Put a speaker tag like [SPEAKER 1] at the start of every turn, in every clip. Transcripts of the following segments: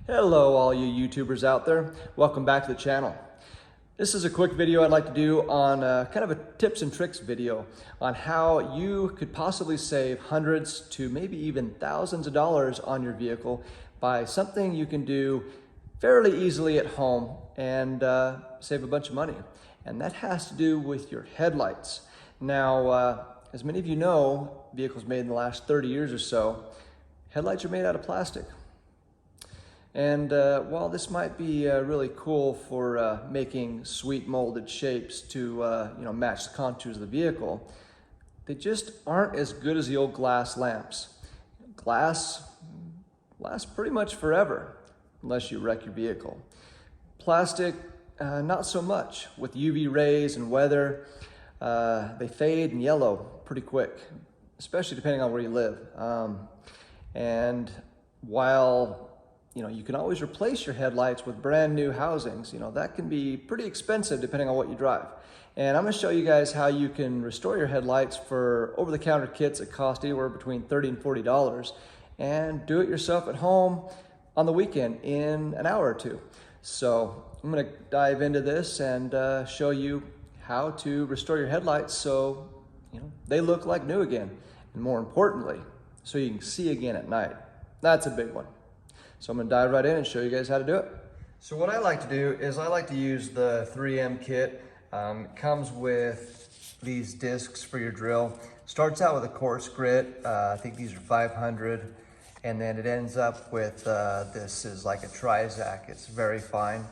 [SPEAKER 1] Hello all you YouTubers out there. Welcome back to the channel. This is a quick video I'd like to do on kind of a tips and tricks video on how you could possibly save hundreds to maybe even thousands of dollars on your vehicle by something you can do fairly easily at home and save a bunch of money. And that has to do with your headlights. Now, as many of you know, vehicles made in the last 30 years or so, headlights are made out of plastic. And while this might be really cool for making sweet molded shapes to match the contours of the vehicle, they just aren't as good as the old glass lamps. Glass lasts pretty much forever, unless you wreck your vehicle. Plastic, not so much. With UV rays and weather, they fade and yellow pretty quick, especially depending on where you live. And while you can always replace your headlights with brand new housings. That can be pretty expensive depending on what you drive. And I'm gonna show you guys how you can restore your headlights for over-the-counter kits that cost anywhere between $30 and $40 and do it yourself at home on the weekend in an hour or two. So I'm gonna dive into this and show you how to restore your headlights so they look like new again. And more importantly, so you can see again at night. That's a big one. So I'm gonna dive right in and show you guys how to do it. So what I like to do is I like to use the 3M kit. It comes with these discs for your drill. Starts out with a coarse grit. I think these are 500. And then it ends up with, this is like a Trizac. It's very fine.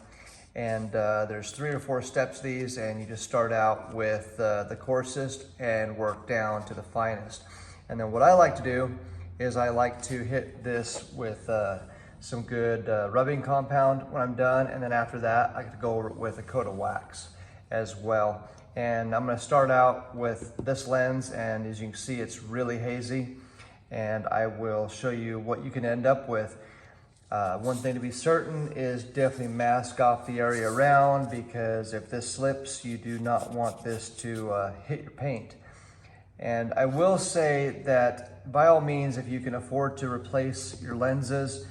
[SPEAKER 1] And there's 3 or 4 steps to these, and you just start out with the coarsest and work down to the finest. And then what I like to do is I like to hit this with some good rubbing compound when I'm done, and then after that I get to go over it with a coat of wax as well. And I'm going to start out with this lens, and as you can see it's really hazy, and I will show you what you can end up with. One thing to be certain is definitely mask off the area around, because if this slips you do not want this to hit your paint. And I will say that by all means, if you can afford to replace your lenses,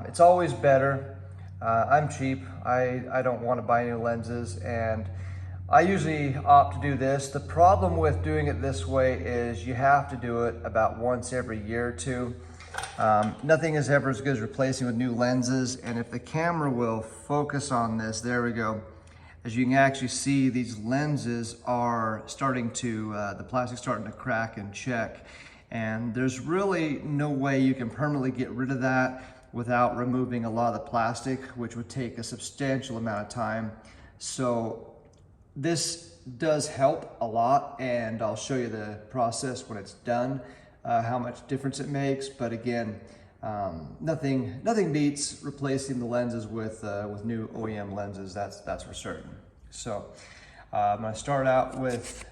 [SPEAKER 1] it's always better. I'm cheap. I don't want to buy new lenses, and I usually opt to do this. The problem with doing it this way is you have to do it about once every year or two. Nothing is ever as good as replacing with new lenses, and if the camera will focus on this, there we go. As you can actually see, these lenses are starting to, the plastic's starting to crack and check, and there's really no way you can permanently get rid of that without removing a lot of the plastic, which would take a substantial amount of time. So this does help a lot, and I'll show you the process when it's done, how much difference it makes. But again, nothing beats replacing the lenses with new OEM lenses. That's for certain. So I'm going to start out with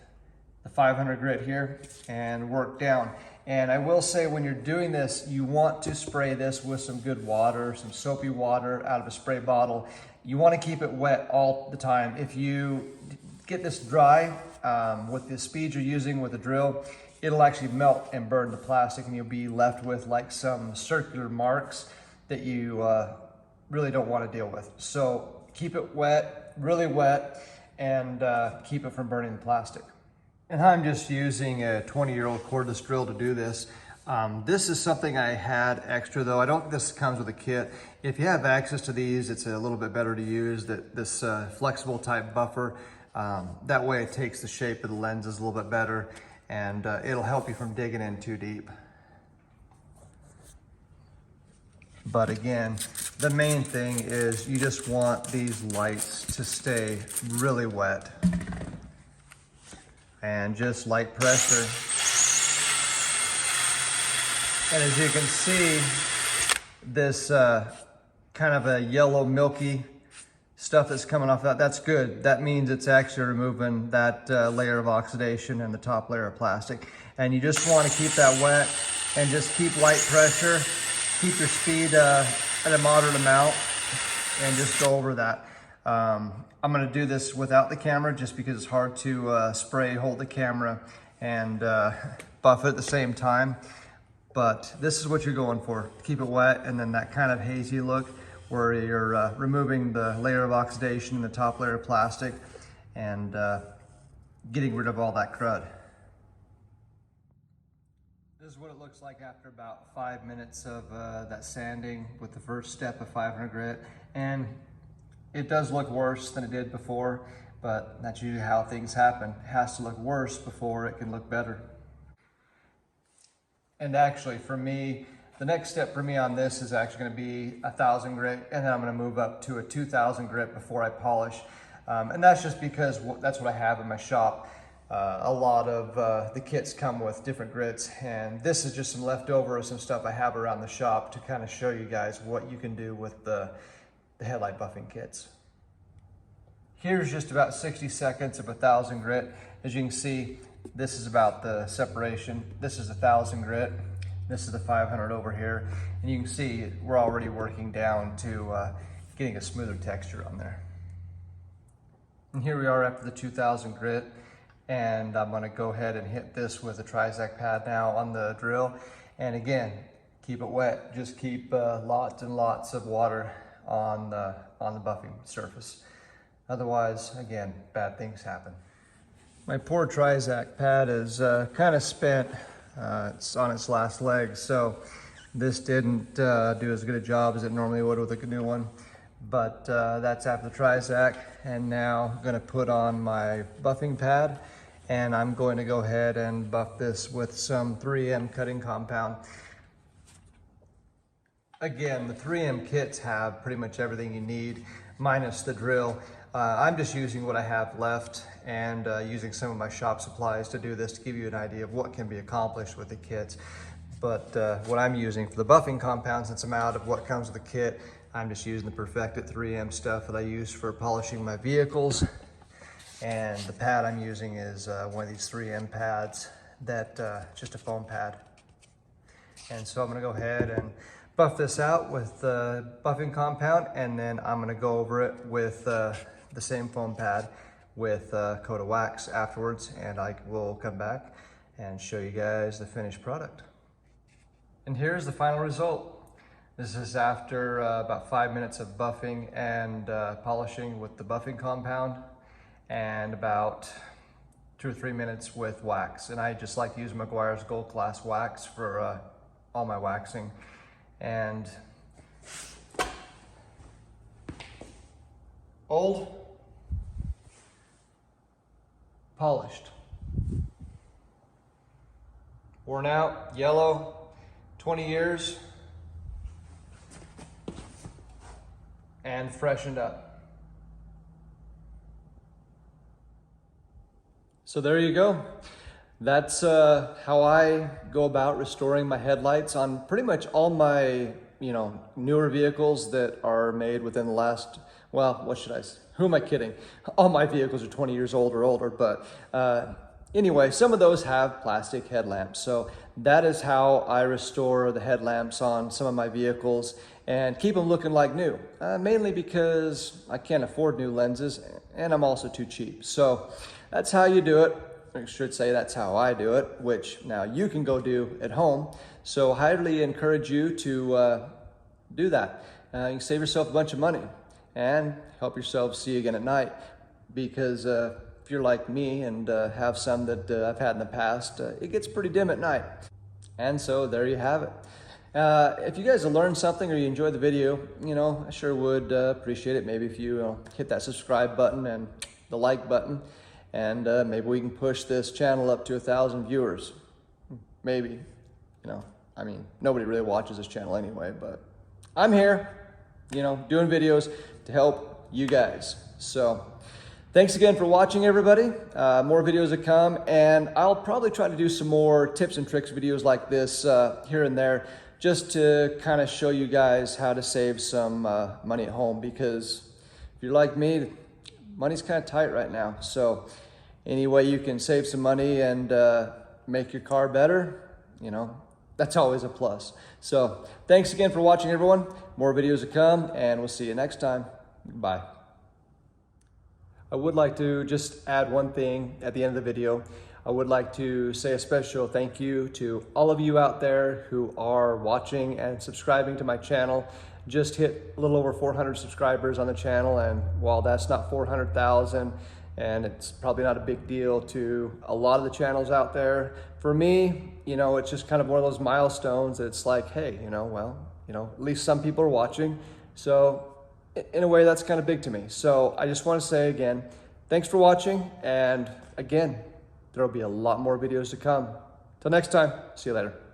[SPEAKER 1] the 500 grit here and work down. And I will say, when you're doing this, you want to spray this with some good water, some soapy water out of a spray bottle. You want to keep it wet all the time. If you get this dry with the speed you're using with the drill, it'll actually melt and burn the plastic, and you'll be left with like some circular marks that you really don't want to deal with. So keep it wet, really wet, and keep it from burning the plastic. And I'm just using a 20-year-old cordless drill to do this. This is something I had extra though. I don't think this comes with a kit. If you have access to these, it's a little bit better to use this flexible type buffer. That way it takes the shape of the lenses a little bit better, and it'll help you from digging in too deep. But again, the main thing is you just want these lights to stay really wet. And just light pressure. And as you can see, this kind of a yellow milky stuff that's coming off that's good. That means it's actually removing that layer of oxidation and the top layer of plastic. And you just want to keep that wet and just keep light pressure. Keep your speed at a moderate amount and just go over that. I'm going to do this without the camera just because it's hard to spray, hold the camera, and buff it at the same time. But this is what you're going for. Keep it wet, and then that kind of hazy look where you're removing the layer of oxidation in the top layer of plastic and getting rid of all that crud. This is what it looks like after about 5 minutes of that sanding with the first step of 500 grit. And it does look worse than it did before, but that's usually how things happen. It has to look worse before it can look better. And actually for me, the next step for me on this is actually going to be 1,000 grit, and then I'm going to move up to a 2,000 grit before I polish. And that's just because that's what I have in my shop. A lot of the kits come with different grits, and this is just some leftover of some stuff I have around the shop to kind of show you guys what you can do with the headlight buffing kits. Here's just about 60 seconds of 1,000 grit. As you can see, this is about the separation. This is 1,000 grit. This is the 500 over here. And you can see we're already working down to getting a smoother texture on there. And here we are after the 2,000 grit. And I'm gonna go ahead and hit this with a Trizac pad now on the drill. And again, keep it wet. Just keep lots and lots of water on the buffing surface. Otherwise, again, bad things happen. My poor Trizac pad is kind of spent. It's on its last leg, so this didn't do as good a job as it normally would with a new one. But that's after the Trizac, and now I'm gonna put on my buffing pad, and I'm going to go ahead and buff this with some 3M cutting compound. Again, the 3M kits have pretty much everything you need, minus the drill. I'm just using what I have left and using some of my shop supplies to do this to give you an idea of what can be accomplished with the kits. But what I'm using for the buffing compound, since I'm out of what comes with the kit, I'm just using the Perfected 3M stuff that I use for polishing my vehicles. And the pad I'm using is one of these 3M pads that just a foam pad. And so I'm gonna go ahead and buff this out with the buffing compound, and then I'm gonna go over it with the same foam pad with a coat of wax afterwards, and I will come back and show you guys the finished product. And here's the final result. This is after about 5 minutes of buffing and polishing with the buffing compound, and about 2 or 3 minutes with wax. And I just like to use Meguiar's Gold Class wax for all my waxing. And old, polished, worn out, yellow, 20 years, and freshened up. So there you go. That's how I go about restoring my headlights on pretty much all my, newer vehicles that are made within the last, well, what should I say? Who am I kidding? All my vehicles are 20 years old or older, but anyway, some of those have plastic headlamps. So that is how I restore the headlamps on some of my vehicles and keep them looking like new, mainly because I can't afford new lenses and I'm also too cheap. So that's how you do it. I should say that's how I do it, which now you can go do at home. So I highly encourage you to do that. You can save yourself a bunch of money and help yourself see again at night, because if you're like me and have some that I've had in the past, it gets pretty dim at night. And so there you have it. If you guys have learned something or you enjoyed the video, I sure would appreciate it. Maybe if you hit that subscribe button and the like button, and maybe we can push this channel up to 1,000 viewers. Maybe, nobody really watches this channel anyway, but I'm here, doing videos to help you guys. So thanks again for watching, everybody. More videos to come, and I'll probably try to do some more tips and tricks videos like this here and there, just to kind of show you guys how to save some money at home, because if you're like me, money's kind of tight right now. So any way you can save some money and make your car better, that's always a plus. So thanks again for watching, everyone. More videos to come, and we'll see you next time. Bye. I would like to just add one thing at the end of the video. I would like to say a special thank you to all of you out there who are watching and subscribing to my channel. just hit a little over 400 subscribers on the channel, and while that's not 400,000, and it's probably not a big deal to a lot of the channels out there, for me, it's just kind of one of those milestones. It's like, hey, at least some people are watching. So in a way, that's kind of big to me. So I just want to say again, thanks for watching. And again, there'll be a lot more videos to come. Till next time, see you later.